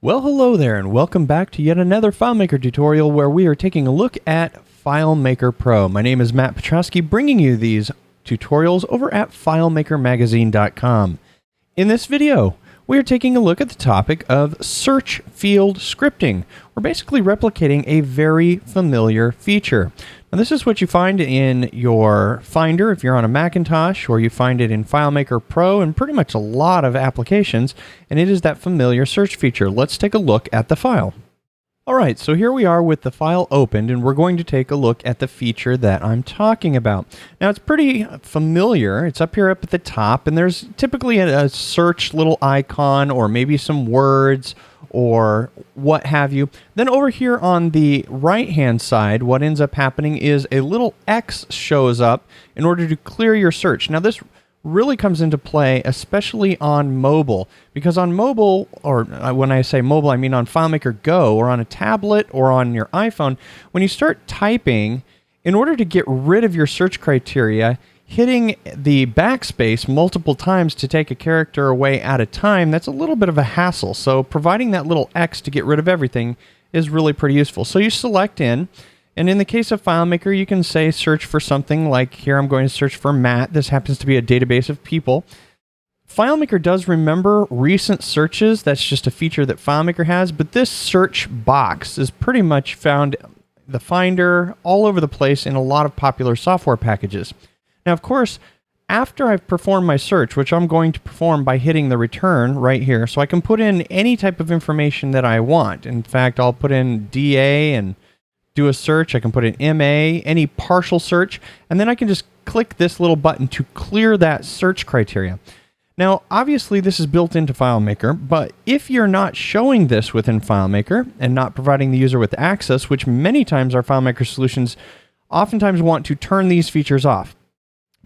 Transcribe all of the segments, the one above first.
Well, hello there, and welcome back to yet another FileMaker tutorial where we are taking a look at FileMaker Pro. My name is Matt Petrosky, bringing you these tutorials over at FileMakerMagazine.com. In this video, we are taking a look at the topic of search field scripting. We're basically replicating a very familiar feature. Now, this is what you find in your Finder if you're on a Macintosh, or you find it in FileMaker Pro and pretty much a lot of applications, and it is that familiar search feature. Let's take a look at the file. Alright, so here we are with the file opened, and we're going to take a look at the feature that I'm talking about. Now, it's pretty familiar. It's up here up at the top, and there's typically a search little icon or maybe some words or what have you. Then over here on the right-hand side, what ends up happening is a little X shows up in order to clear your search. Now, this really comes into play, especially on mobile, because on mobile, or when I say mobile, I mean on FileMaker Go or on a tablet or on your iPhone, when you start typing, in order to get rid of your search criteria, hitting the backspace multiple times to take a character away at a time, that's a little bit of a hassle. So providing that little X to get rid of everything is really pretty useful. So you select in, and in the case of FileMaker, you can say search for something like here I'm going to search for Matt. This happens to be a database of people. FileMaker does remember recent searches. That's just a feature that FileMaker has, but this search box is pretty much found the Finder all over the place in a lot of popular software packages. Now, of course, after I've performed my search, which I'm going to perform by hitting the return right here, so I can put in any type of information that I want. In fact, I'll put in DA and do a search. I can put in MA, any partial search, and then I can just click this little button to clear that search criteria. Now, obviously, this is built into FileMaker, but if you're not showing this within FileMaker and not providing the user with access, which many times our FileMaker solutions oftentimes want to turn these features off,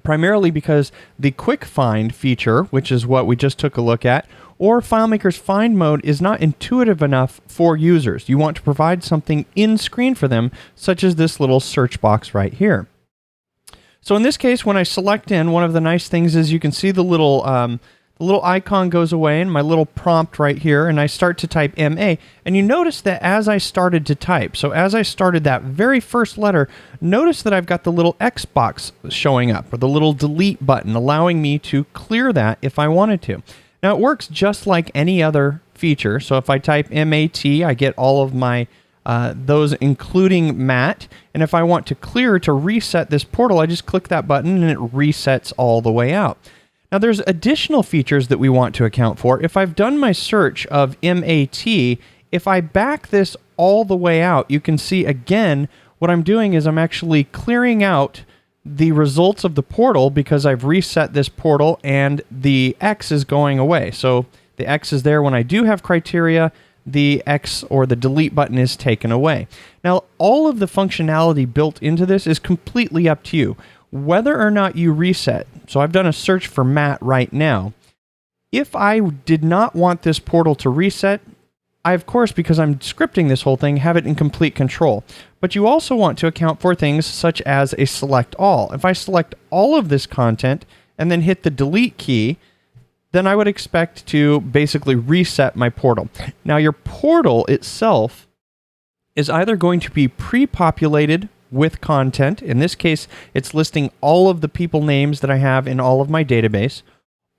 primarily because the quick find feature, which is what we just took a look at, or FileMaker's find mode is not intuitive enough for users. You want to provide something in screen for them, such as this little search box right here. So in this case, when I select in, one of the nice things is you can see the little icon goes away and my little prompt right here, and I start to type MA. And you notice that as I started to type, so as I started that very first letter, notice that I've got the little X box showing up, or the little delete button, allowing me to clear that if I wanted to. Now, it works just like any other feature. So if I type MAT, I get all of my those including Matt. And if I want to clear to reset this portal, I just click that button and it resets all the way out. Now, there's additional features that we want to account for. If I've done my search of MAT, if I back this all the way out, you can see again, what I'm doing is I'm actually clearing out the results of the portal because I've reset this portal and the X is going away. So the X is there when I do have criteria, the X or the delete button is taken away. Now, all of the functionality built into this is completely up to you, whether or not you reset. So I've done a search for Matt right now. If I did not want this portal to reset, I, of course, because I'm scripting this whole thing, have it in complete control. But you also want to account for things such as a select all. If I select all of this content and then hit the delete key, then I would expect to basically reset my portal. Now, your portal itself is either going to be pre-populated with content. In this case, it's listing all of the people names that I have in all of my database,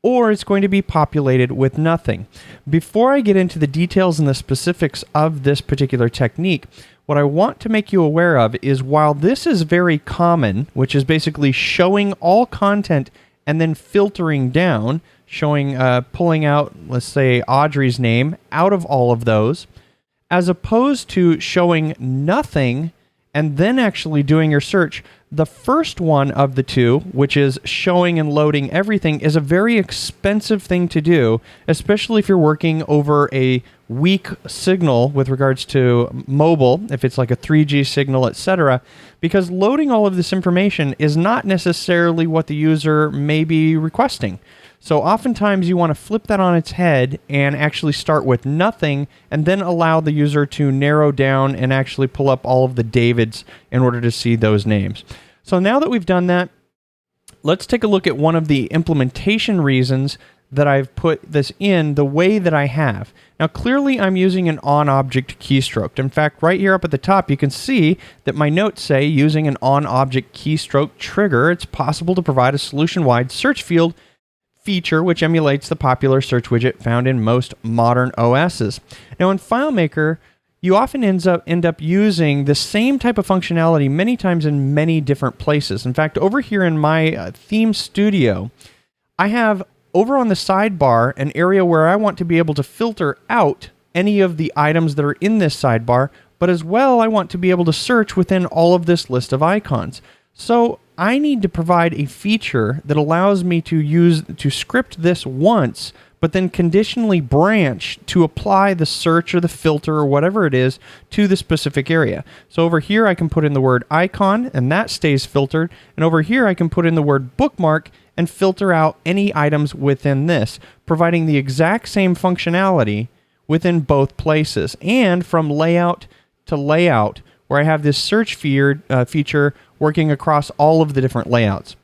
or it's going to be populated with nothing. Before I get into the details and the specifics of this particular technique, what I want to make you aware of is while this is very common, which is basically showing all content and then filtering down, showing, pulling out, let's say, Audrey's name out of all of those, as opposed to showing nothing and then actually doing your search, the first one of the two, which is showing and loading everything, is a very expensive thing to do, especially if you're working over a weak signal with regards to mobile, if it's like a 3G signal, etc., because loading all of this information is not necessarily what the user may be requesting. So oftentimes you want to flip that on its head and actually start with nothing and then allow the user to narrow down and actually pull up all of the Davids in order to see those names. So now that we've done that, let's take a look at one of the implementation reasons that I've put this in the way that I have. Now, clearly I'm using an onObject keystroke. In fact, right here up at the top, you can see that my notes say using an onObject keystroke trigger, it's possible to provide a solution-wide search field feature which emulates the popular search widget found in most modern OSs. Now, in FileMaker, you often end up using the same type of functionality many times in many different places. In fact, over here in my theme studio, I have over on the sidebar an area where I want to be able to filter out any of the items that are in this sidebar, but as well I want to be able to search within all of this list of icons. So I need to provide a feature that allows me to script this once, but then conditionally branch to apply the search or the filter or whatever it is to the specific area. So over here I can put in the word icon and that stays filtered, and over here I can put in the word bookmark and filter out any items within this, providing the exact same functionality within both places, and from layout to layout, where I have this search feature working across all of the different layouts.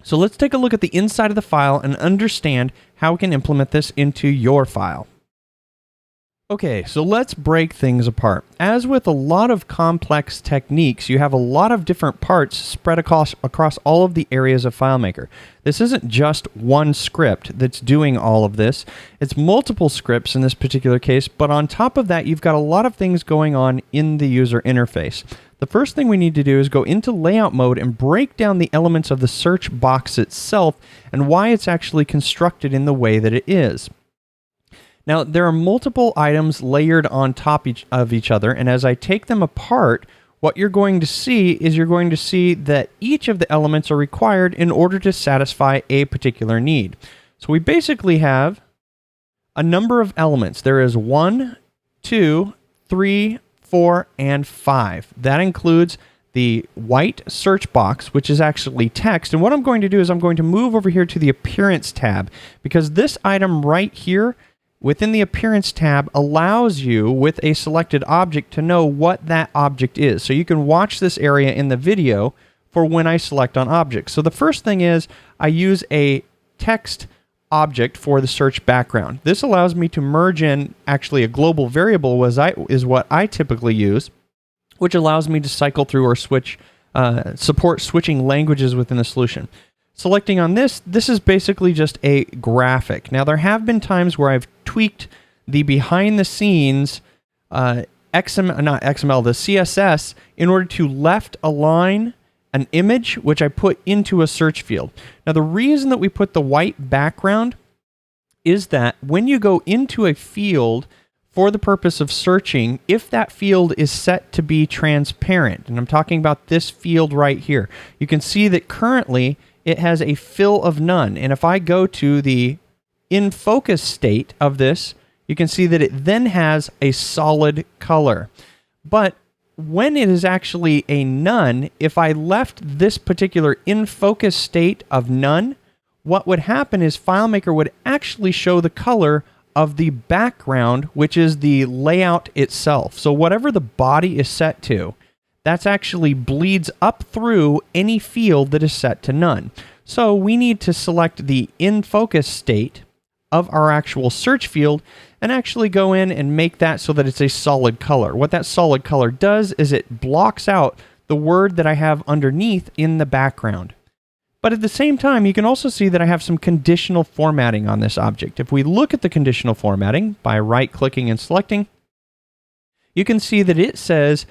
So let's take a look at the inside of the file and understand how we can implement this into your file. Okay, so let's break things apart. As with a lot of complex techniques, you have a lot of different parts spread across all of the areas of FileMaker. This isn't just one script that's doing all of this. It's multiple scripts in this particular case, but on top of that, you've got a lot of things going on in the user interface. The first thing we need to do is go into layout mode and break down the elements of the search box itself and why it's actually constructed in the way that it is. Now, there are multiple items layered on top of each other, and as I take them apart, what you're going to see is that each of the elements are required in order to satisfy a particular need. So we basically have a number of elements. There is 1, 2, 3, 4, and 5. That includes the white search box, which is actually text. And what I'm going to do is I'm going to move over here to the Appearance tab, because this item right here within the Appearance tab allows you, with a selected object, to know what that object is. So you can watch this area in the video for when I select on objects. So the first thing is I use a text object for the search background. This allows me to merge in actually a global variable is what I typically use, which allows me to cycle through or support switching languages within the solution. Selecting on this is basically just a graphic. Now, there have been times where I've tweaked the behind-the-scenes the CSS in order to left align an image, which I put into a search field. Now, the reason that we put the white background is that when you go into a field for the purpose of searching, if that field is set to be transparent, and I'm talking about this field right here, you can see that currently it has a fill of none. And if I go to the in focus state of this, you can see that it then has a solid color. But when it is actually a none, if I left this particular in focus state of none, what would happen is FileMaker would actually show the color of the background, which is the layout itself. So whatever the body is set to, that's actually bleeds up through any field that is set to none. So we need to select the in focus state of our actual search field and actually go in and make that so that it's a solid color. What that solid color does is it blocks out the word that I have underneath in the background. But at the same time, you can also see that I have some conditional formatting on this object. If we look at the conditional formatting by right-clicking and selecting, you can see that it says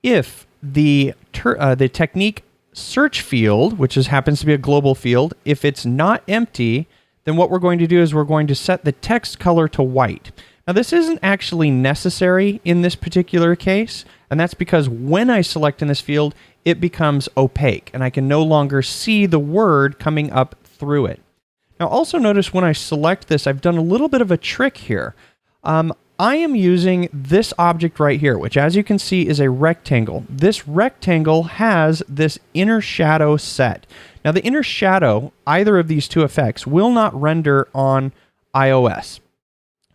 if the technique search field, which happens to be a global field, if it's not empty, then what we're going to do is we're going to set the text color to white. Now, this isn't actually necessary in this particular case, and that's because when I select in this field, it becomes opaque, and I can no longer see the word coming up through it. Now, also notice when I select this, I've done a little bit of a trick here. I am using this object right here, which, as you can see, is a rectangle. This rectangle has this inner shadow set. Now, the inner shadow, either of these two effects, will not render on iOS.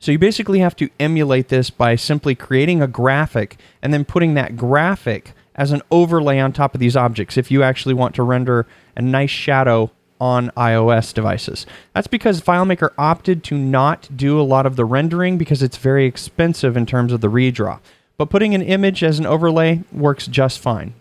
So you basically have to emulate this by simply creating a graphic and then putting that graphic as an overlay on top of these objects if you actually want to render a nice shadow on iOS devices. That's because FileMaker opted to not do a lot of the rendering because it's very expensive in terms of the redraw. But putting an image as an overlay works just fine.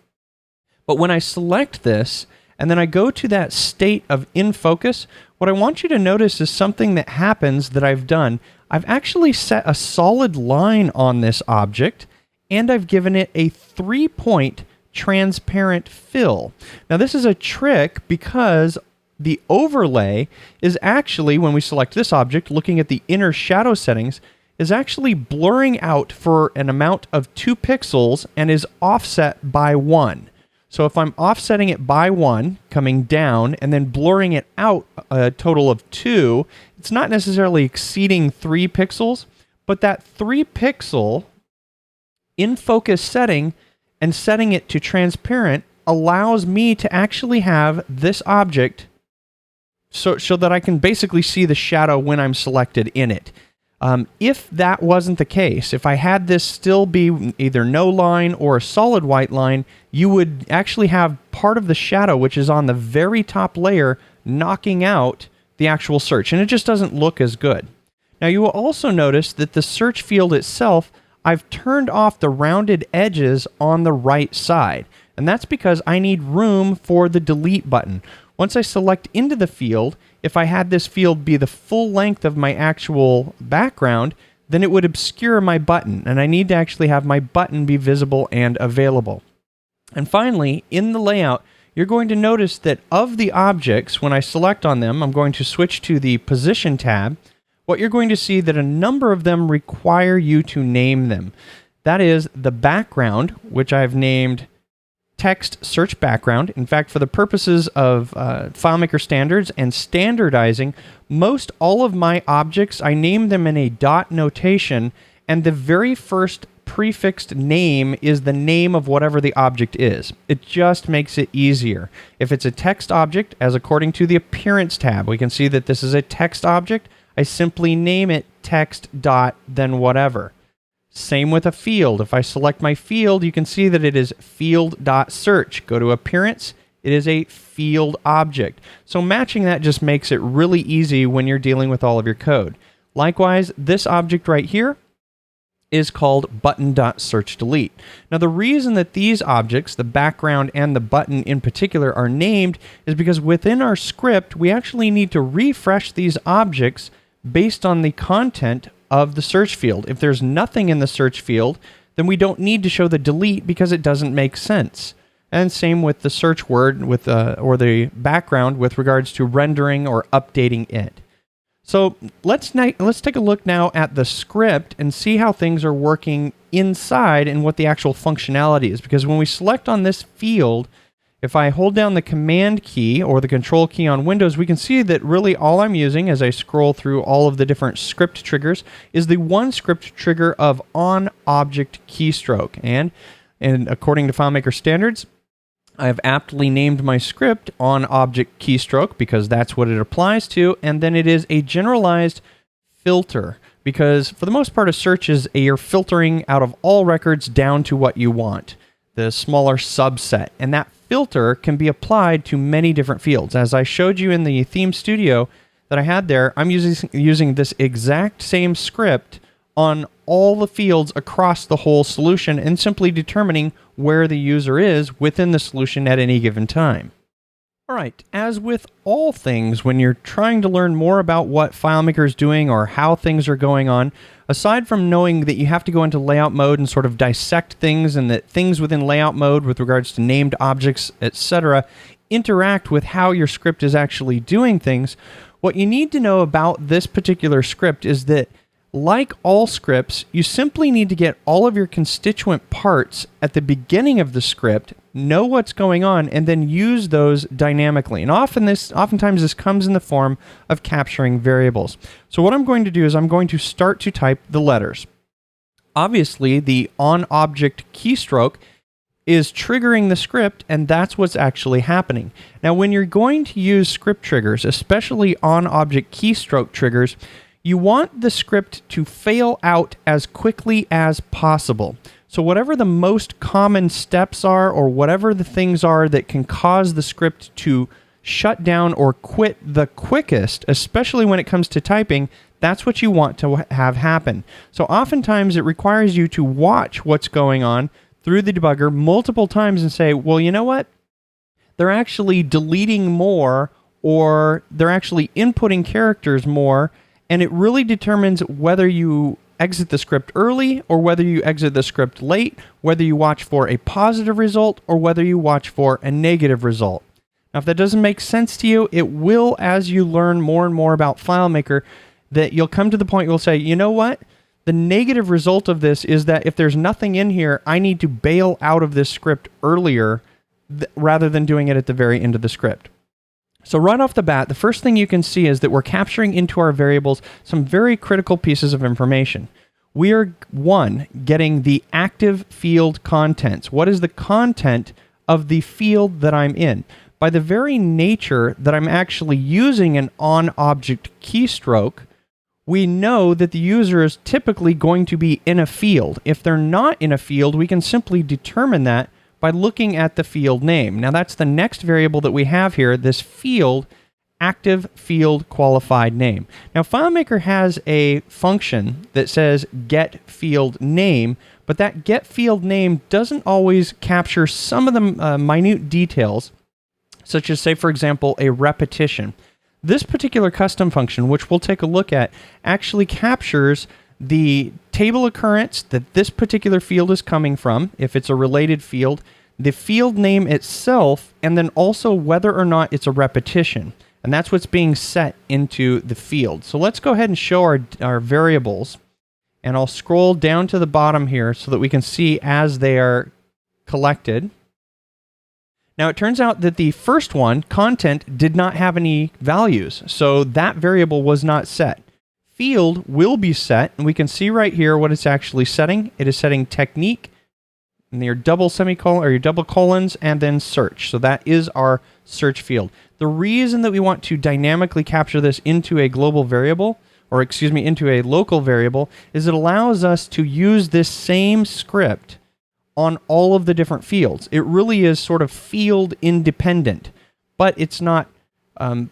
But when I select this, and then I go to that state of in focus, what I want you to notice is something that happens that I've done. I've actually set a solid line on this object, and I've given it a 3-point transparent fill. Now this is a trick because the overlay is actually, when we select this object, looking at the inner shadow settings, is actually blurring out for an amount of 2 pixels and is offset by 1. So if I'm offsetting it by 1, coming down, and then blurring it out a total of 2, it's not necessarily exceeding 3 pixels, but that 3 pixel in focus setting and setting it to transparent allows me to actually have this object so that I can basically see the shadow when I'm selected in it. If that wasn't the case, if I had this still be either no line or a solid white line, you would actually have part of the shadow, which is on the very top layer, knocking out the actual search, and it just doesn't look as good. Now you will also notice that the search field itself, I've turned off the rounded edges on the right side, and that's because I need room for the delete button. Once I select into the field, if I had this field be the full length of my actual background, then it would obscure my button, and I need to actually have my button be visible and available. And finally, in the layout, you're going to notice that of the objects, when I select on them, I'm going to switch to the Position tab. What you're going to see that a number of them require you to name them. That is the background, which I've named Text Search Background. In fact, for the purposes of FileMaker standards and standardizing, most all of my objects, I name them in a dot notation, and the very first prefixed name is the name of whatever the object is. It just makes it easier. If it's a text object, as according to the Appearance tab, we can see that this is a text object. I simply name it text dot then whatever. Same with a field. If I select my field, you can see that it is field.search. Go to Appearance, it is a field object. So matching that just makes it really easy when you're dealing with all of your code. Likewise, this object right here is called button.searchDelete. Now the reason that these objects, the background and the button in particular, are named is because within our script, we actually need to refresh these objects based on the content of the search field. If there's nothing in the search field, then we don't need to show the delete because it doesn't make sense. And same with the search word with or the background with regards to rendering or updating it. So let's take a look now at the script and see how things are working inside and what the actual functionality is. Because when we select on this field, if I hold down the Command key or the Control key on Windows, we can see that really all I'm using as I scroll through all of the different script triggers is the one script trigger of onObject keystroke. And according to FileMaker standards, I have aptly named my script onObject keystroke because that's what it applies to, and then it is a generalized filter because for the most part a search is you're filtering out of all records down to what you want, the smaller subset, and that filter can be applied to many different fields. As I showed you in the theme studio that I had there, I'm using this exact same script on all the fields across the whole solution and simply determining where the user is within the solution at any given time. All right, as with all things, when you're trying to learn more about what FileMaker is doing or how things are going on, aside from knowing that you have to go into layout mode and sort of dissect things and that things within layout mode with regards to named objects, etc., interact with how your script is actually doing things, what you need to know about this particular script is that like all scripts, you simply need to get all of your constituent parts at the beginning of the script, know what's going on, and then use those dynamically. And oftentimes this comes in the form of capturing variables. So what I'm going to do is I'm going to start to type the letters. Obviously, the onObject keystroke is triggering the script, and that's what's actually happening. Now, when you're going to use script triggers, especially onObject keystroke triggers, you want the script to fail out as quickly as possible. So whatever the most common steps are or whatever the things are that can cause the script to shut down or quit the quickest, especially when it comes to typing, that's what you want to have happen. So oftentimes it requires you to watch what's going on through the debugger multiple times and say, well, you know what? They're actually deleting more, or they're actually inputting characters more, and it really determines whether you exit the script early or whether you exit the script late, whether you watch for a positive result or whether you watch for a negative result. Now, if that doesn't make sense to you, it will as you learn more and more about FileMaker, that you'll come to the point you'll say, you know what? The negative result of this is that if there's nothing in here, I need to bail out of this script earlier rather than doing it at the very end of the script. So right off the bat, the first thing you can see is that we're capturing into our variables some very critical pieces of information. We are, one, getting the active field contents. What is the content of the field that I'm in? By the very nature that I'm actually using an on-object keystroke, we know that the user is typically going to be in a field. If they're not in a field, we can simply determine that by looking at the field name. Now that's the next variable that we have here, this field, active field qualified name. Now FileMaker has a function that says get field name, but that get field name doesn't always capture some of the minute details, such as, say, for example, a repetition. This particular custom function, which we'll take a look at, actually captures the table occurrence that this particular field is coming from, if it's a related field, the field name itself, and then also whether or not it's a repetition. And that's what's being set into the field. So let's go ahead and show our variables. And I'll scroll down to the bottom here so that we can see as they are collected. Now, it turns out that the first one, content, did not have any values, so that variable was not set. Field will be set, and we can see right here what it's actually setting. It is setting technique, and your double semicolon or your double colons, and then search. So that is our search field. The reason that we want to dynamically capture this into a global variable, or excuse me, into a local variable, is it allows us to use this same script on all of the different fields. It really is sort of field independent, but it's not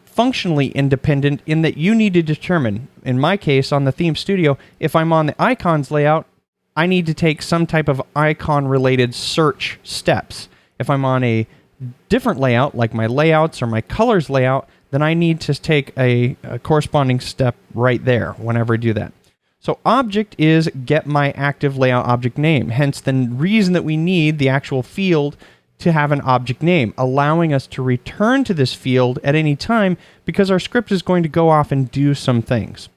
functionally independent in that you need to determine, in my case on the Theme Studio, if I'm on the icons layout, I need to take some type of icon related search steps. If I'm on a different layout, like my layouts or my colors layout, then I need to take a corresponding step right there whenever I do that. So object is get my active layout object name, hence the reason that we need the actual field to have an object name, allowing us to return to this field at any time because our script is going to go off and do some things.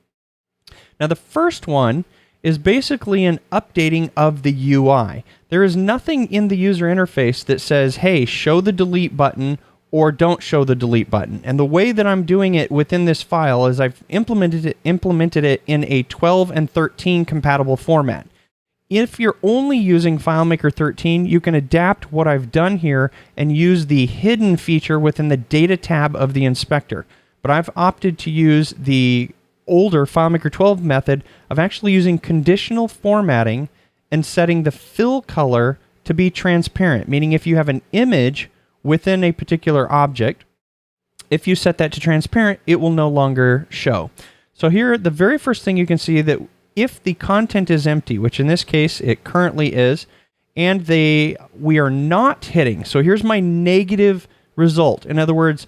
Now the first one is basically an updating of the UI. There is nothing in the user interface that says, hey, show the delete button or don't show the delete button. And the way that I'm doing it within this file is I've implemented it in a 12 and 13 compatible format. If you're only using FileMaker 13, you can adapt what I've done here and use the hidden feature within the data tab of the inspector. But I've opted to use the older FileMaker 12 method of actually using conditional formatting and setting the fill color to be transparent, meaning if you have an image within a particular object, if you set that to transparent, it will no longer show. So here, the very first thing you can see that if the content is empty, which in this case it currently is, and we are not hitting, so here's my negative result. In other words,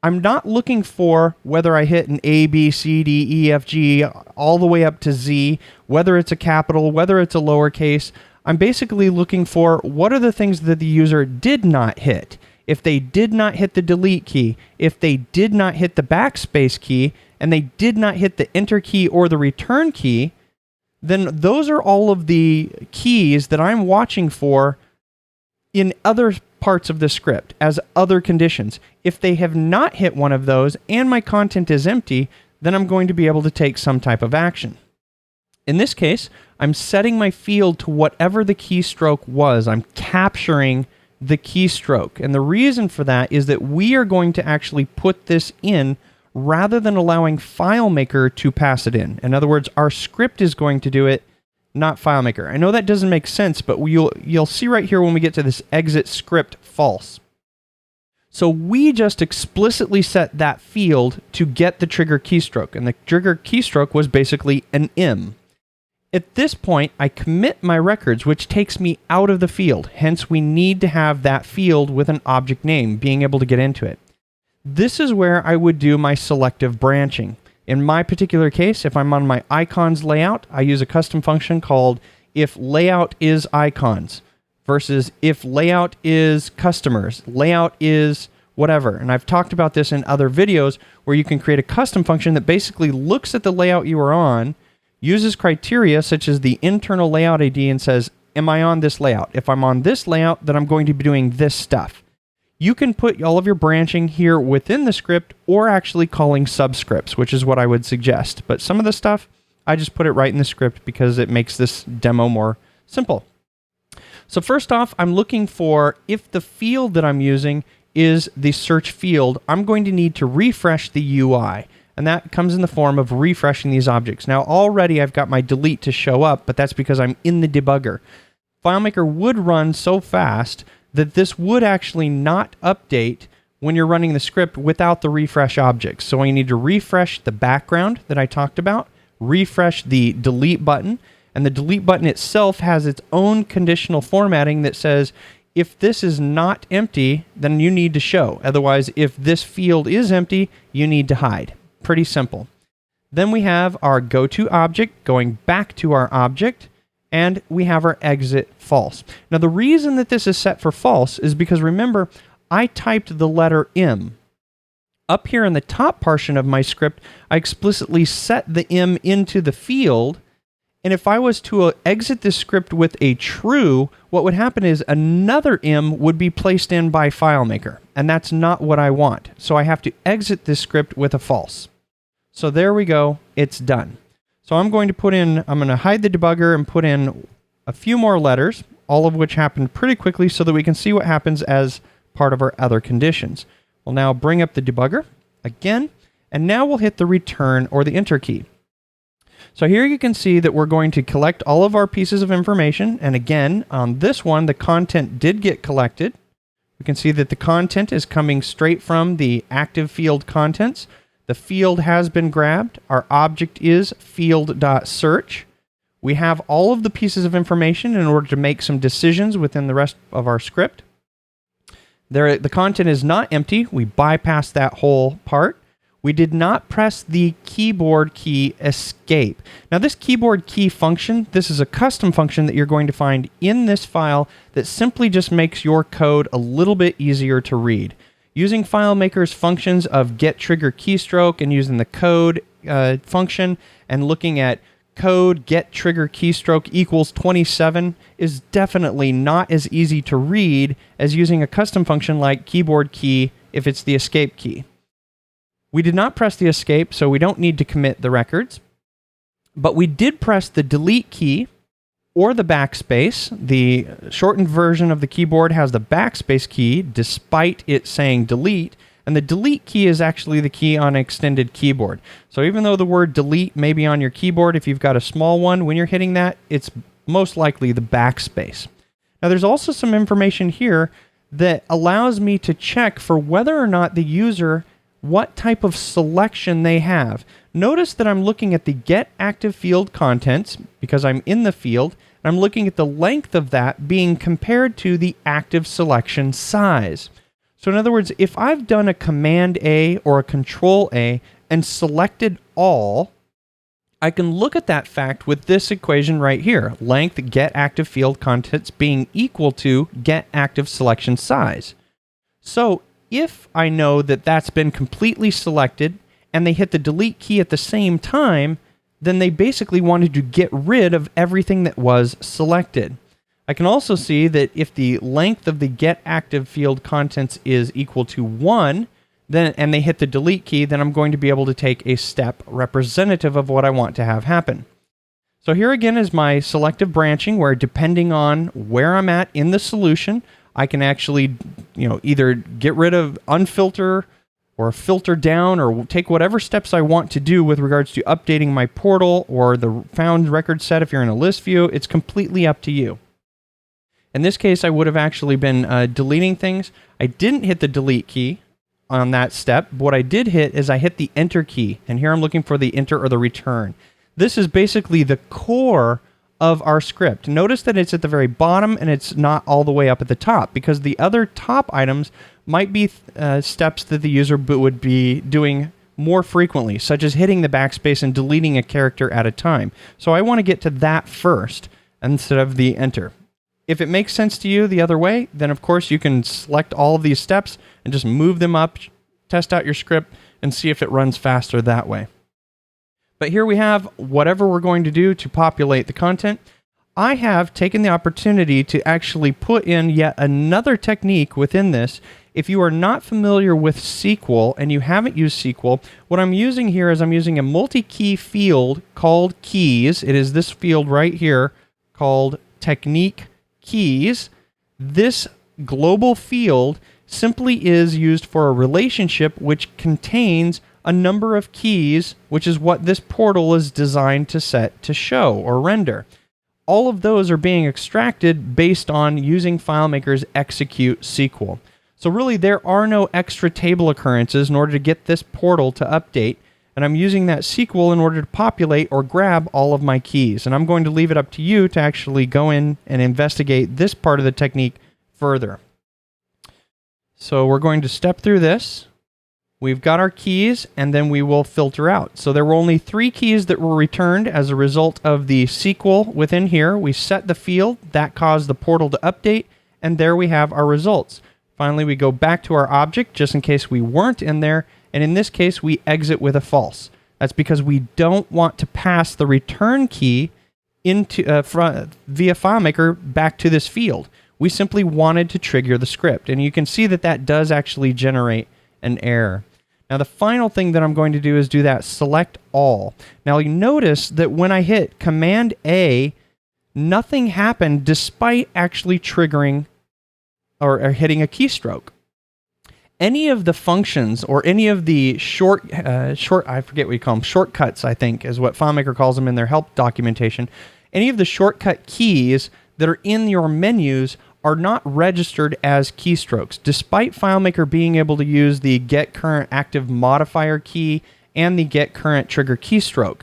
I'm not looking for whether I hit an A, B, C, D, E, F, G, all the way up to Z, whether it's a capital, whether it's a lowercase. I'm basically looking for what are the things that the user did not hit. If they did not hit the delete key, if they did not hit the backspace key, and they did not hit the enter key or the return key, then those are all of the keys that I'm watching for in other parts of the script as other conditions. If they have not hit one of those and my content is empty, then I'm going to be able to take some type of action. In this case, I'm setting my field to whatever the keystroke was. I'm capturing the keystroke. And the reason for that is that we are going to actually put this in rather than allowing FileMaker to pass it in. In other words, our script is going to do it, not FileMaker. I know that doesn't make sense, but you'll see right here when we get to this exit script false. So we just explicitly set that field to get the trigger keystroke, and the trigger keystroke was basically an M. At this point, I commit my records, which takes me out of the field. Hence, we need to have that field with an object name, being able to get into it. This is where I would do my selective branching. In my particular case, if I'm on my icons layout, I use a custom function called if layout is icons versus if layout is customers, layout is whatever. And I've talked about this in other videos where you can create a custom function that basically looks at the layout you are on, uses criteria such as the internal layout ID and says, am I on this layout? If I'm on this layout, then I'm going to be doing this stuff. You can put all of your branching here within the script or actually calling subscripts, which is what I would suggest. But some of the stuff, I just put it right in the script because it makes this demo more simple. So first off, I'm looking for if the field that I'm using is the search field, I'm going to need to refresh the UI. And that comes in the form of refreshing these objects. Now already I've got my delete to show up, but that's because I'm in the debugger. FileMaker would run so fast that this would actually not update when you're running the script without the refresh objects. So you need to refresh the background that I talked about, refresh the delete button, and the delete button itself has its own conditional formatting that says, if this is not empty, then you need to show. Otherwise, if this field is empty, you need to hide. Pretty simple. Then we have our goTo object going back to our object, and we have our exit false. Now the reason that this is set for false is because remember, I typed the letter M. Up here in the top portion of my script, I explicitly set the M into the field, and if I was to exit this script with a true, what would happen is another M would be placed in by FileMaker, and that's not what I want. So I have to exit this script with a false. So there we go, it's done. So I'm going to hide the debugger and put in a few more letters, all of which happened pretty quickly so that we can see what happens as part of our other conditions. We'll now bring up the debugger again, and now we'll hit the return or the enter key. So here you can see that we're going to collect all of our pieces of information, and again, on this one, the content did get collected. We can see that the content is coming straight from the active field contents. The field has been grabbed. Our object is field.search. We have all of the pieces of information in order to make some decisions within the rest of our script. The content is not empty. We bypassed that whole part. We did not press the keyboard key escape. Now this keyboard key function, this is a custom function that you're going to find in this file that simply just makes your code a little bit easier to read. Using FileMaker's functions of getTriggerKeystroke and using the code function and looking at code getTriggerKeystroke equals 27 is definitely not as easy to read as using a custom function like keyboard key if it's the escape key. We did not press the escape, so we don't need to commit the records, but we did press the delete key or the backspace. The shortened version of the keyboard has the backspace key despite it saying delete, and the delete key is actually the key on an extended keyboard. So even though the word delete may be on your keyboard, if you've got a small one, when you're hitting that, it's most likely the backspace. Now there's also some information here that allows me to check for whether or not the user, what type of selection they have. Notice that I'm looking at the get active field contents because I'm in the field. And I'm looking at the length of that being compared to the active selection size. So in other words, if I've done a Command A or a Control A and selected all, I can look at that fact with this equation right here. Length get active field contents being equal to get active selection size. So if I know that that's been completely selected and they hit the delete key at the same time, then they basically wanted to get rid of everything that was selected. I can also see that if the length of the get active field contents is equal to 1, and they hit the delete key, then I'm going to be able to take a step representative of what I want to have happen. So here again is my selective branching, where depending on where I'm at in the solution, I can actually, either get rid of, unfilter, or filter down, or take whatever steps I want to do with regards to updating my portal or the found record set if you're in a list view. It's completely up to you. In this case, I would have actually been deleting things. I didn't hit the delete key on that step. What I did hit is I hit the enter key, and here I'm looking for the enter or the return. This is basically the core of our script. Notice that it's at the very bottom and it's not all the way up at the top, because the other top items might be steps that the user would be doing more frequently, such as hitting the backspace and deleting a character at a time. So I want to get to that first instead of the enter. If it makes sense to you the other way, then of course you can select all of these steps and just move them up, test out your script, and see if it runs faster that way. But here we have whatever we're going to do to populate the content. I have taken the opportunity to actually put in yet another technique within this. If you are not familiar with SQL and you haven't used SQL, what I'm using here is I'm using a multi-key field called keys. It is this field right here called technique keys. This global field simply is used for a relationship which contains a number of keys, which is what this portal is designed to set to show or render. All of those are being extracted based on using FileMaker's execute SQL. So really there are no extra table occurrences in order to get this portal to update, and I'm using that SQL in order to populate or grab all of my keys. And I'm going to leave it up to you to actually go in and investigate this part of the technique further. So we're going to step through this. We've got our keys, and then we will filter out. So there were only 3 keys that were returned as a result of the SQL within here. We set the field, that caused the portal to update, and there we have our results. Finally, we go back to our object just in case we weren't in there, and in this case, we exit with a false. That's because we don't want to pass the return key into via FileMaker back to this field. We simply wanted to trigger the script, and you can see that that does actually generate an error. Now, the final thing that I'm going to do is do that select all. Now, you notice that when I hit Command A, nothing happened despite actually triggering or hitting a keystroke. Any of the functions or any of the I forget what you call them, shortcuts, I think is what FileMaker calls them in their help documentation. Any of the shortcut keys that are in your menus are not registered as keystrokes, despite FileMaker being able to use the get current active modifier key and the get current trigger keystroke.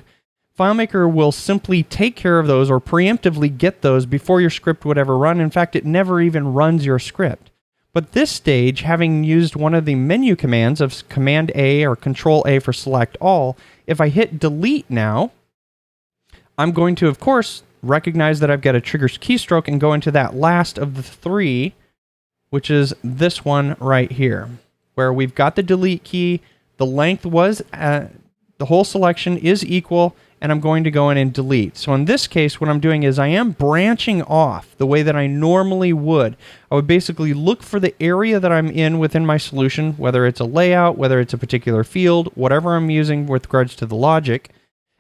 FileMaker will simply take care of those or preemptively get those before your script would ever run. In fact, it never even runs your script. But this stage, having used one of the menu commands of Command A or Control A for select all, if I hit delete now, I'm going to, of course, recognize that I've got a trigger keystroke and go into that last of the 3, which is this one right here, where we've got the delete key, the length was, the whole selection is equal, and I'm going to go in and delete. So in this case, what I'm doing is I am branching off the way that I normally would. I would basically look for the area that I'm in within my solution, whether it's a layout, whether it's a particular field, whatever I'm using with regards to the logic,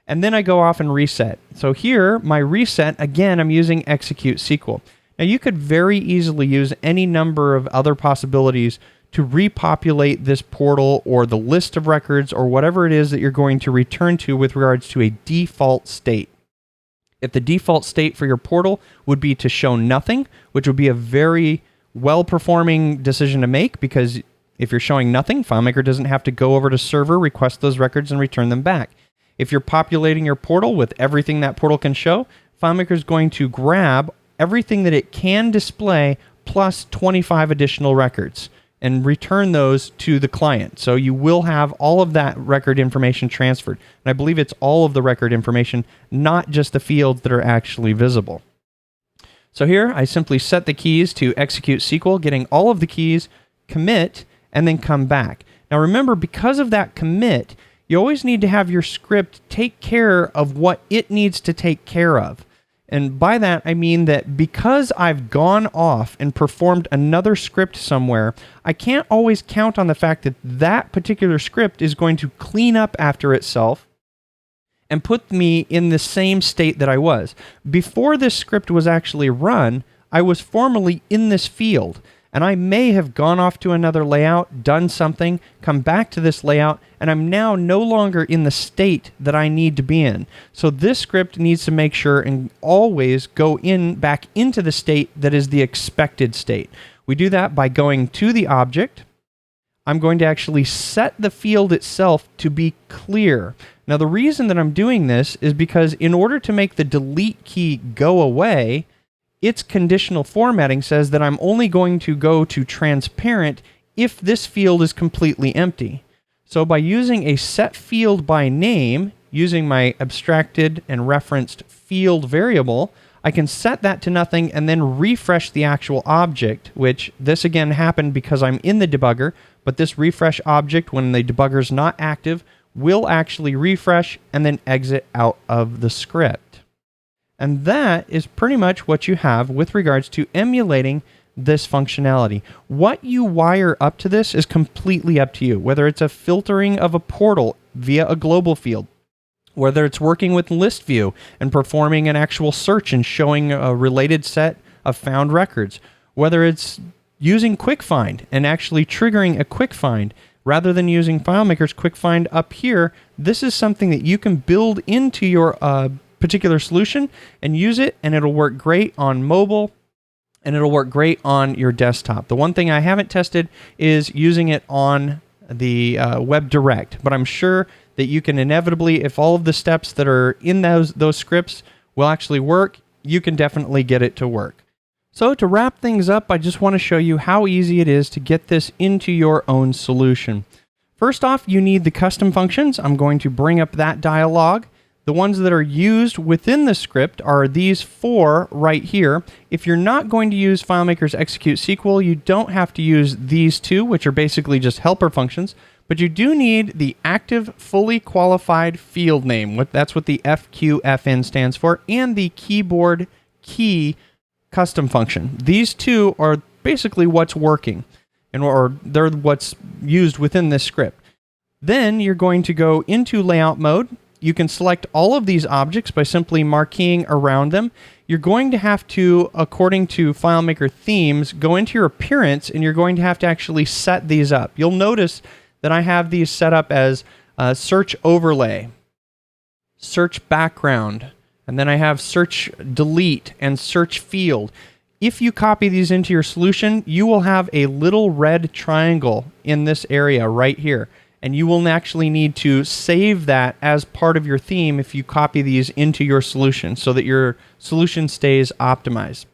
and then I go off and reset. So here, my reset, again, I'm using execute SQL. Now you could very easily use any number of other possibilities to repopulate this portal or the list of records or whatever it is that you're going to return to with regards to a default state. If the default state for your portal would be to show nothing, which would be a very well-performing decision to make, because if you're showing nothing, FileMaker doesn't have to go over to server, request those records, and return them back. If you're populating your portal with everything that portal can show, FileMaker is going to grab everything that it can display plus 25 additional records and return those to the client. So you will have all of that record information transferred. And I believe it's all of the record information, not just the fields that are actually visible. So here, I simply set the keys to execute SQL, getting all of the keys, commit, and then come back. Now remember, because of that commit, you always need to have your script take care of what it needs to take care of. And by that, I mean that because I've gone off and performed another script somewhere, I can't always count on the fact that that particular script is going to clean up after itself and put me in the same state that I was. Before this script was actually run, I was formerly in this field. And I may have gone off to another layout, done something, come back to this layout, and I'm now no longer in the state that I need to be in. So this script needs to make sure and always go back into the state that is the expected state. We do that by going to the object. I'm going to actually set the field itself to be clear. Now the reason that I'm doing this is because in order to make the delete key go away, its conditional formatting says that I'm only going to go to transparent if this field is completely empty. So by using a set field by name, using my abstracted and referenced field variable, I can set that to nothing and then refresh the actual object, which this again happened because I'm in the debugger, but this refresh object, when the debugger is not active, will actually refresh and then exit out of the script. And that is pretty much what you have with regards to emulating this functionality. What you wire up to this is completely up to you, whether it's a filtering of a portal via a global field, whether it's working with list view and performing an actual search and showing a related set of found records, whether it's using quick find and actually triggering a quick find rather than using FileMaker's quick find up here. This is something that you can build into your particular solution and use it, and it'll work great on mobile and it'll work great on your desktop. The one thing I haven't tested is using it on the web direct, but I'm sure that you can inevitably, if all of the steps that are in those scripts will actually work, you can definitely get it to work. So to wrap things up, I just want to show you how easy it is to get this into your own solution. First off, you need the custom functions. I'm going to bring up that dialog. The ones that are used within the script are these 4 right here. If you're not going to use FileMaker's execute SQL, you don't have to use these 2, which are basically just helper functions, but you do need the active fully qualified field name. That's what the FQFN stands for, and the keyboard key custom function. These 2 are basically what's working, or they're what's used within this script. Then you're going to go into layout mode. You can select all of these objects by simply marqueing around them. You're going to have to, according to FileMaker themes, go into your appearance, and you're going to have to actually set these up. You'll notice that I have these set up as search overlay, search background, and then I have search delete and search field. If you copy these into your solution, you will have a little red triangle in this area right here. And you will actually need to save that as part of your theme if you copy these into your solution so that your solution stays optimized.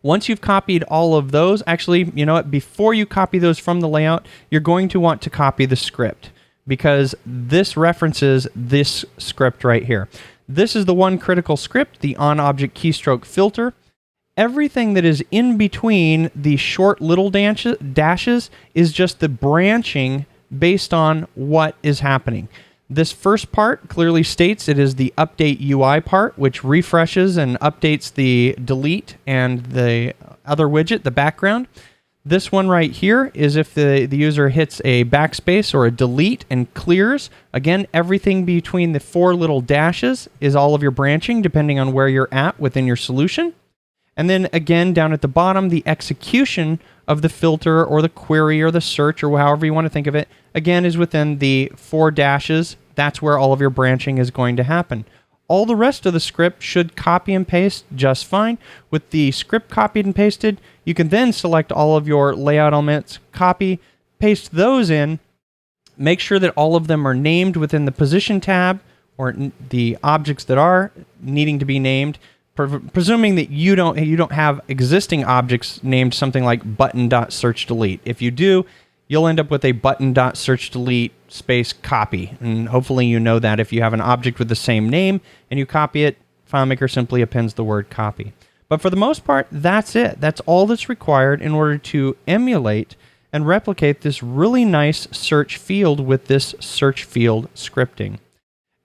Once you've copied all of those, actually, you know what, before you copy those from the layout, you're going to want to copy the script because this references this script right here. This is the one critical script, the onObject keystroke filter. Everything that is in between the short little dashes is just the branching based on what is happening. This first part clearly states it is the update UI part, which refreshes and updates the delete and the other widget, the background. This one right here is if the user hits a backspace or a delete and clears. Again, everything between the 4 little dashes is all of your branching, depending on where you're at within your solution. And then again, down at the bottom, the execution of the filter or the query or the search or however you want to think of it, again, is within the 4 dashes. That's where all of your branching is going to happen. All the rest of the script should copy and paste just fine. With the script copied and pasted, you can then select all of your layout elements, copy, paste those in, make sure that all of them are named within the position tab or the objects that are needing to be named, presuming that you don't have existing objects named something like button.searchDelete. If you do, you'll end up with a button.searchDelete space copy. And hopefully you know that if you have an object with the same name and you copy it, FileMaker simply appends the word copy. But for the most part, that's it. That's all that's required in order to emulate and replicate this really nice search field with this search field scripting.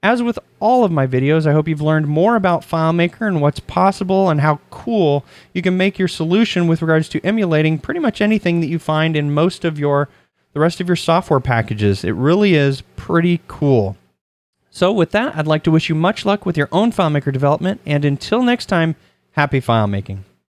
As with all of my videos, I hope you've learned more about FileMaker and what's possible and how cool you can make your solution with regards to emulating pretty much anything that you find in most of the rest of your software packages. It really is pretty cool. So with that, I'd like to wish you much luck with your own FileMaker development, and until next time, happy FileMaking.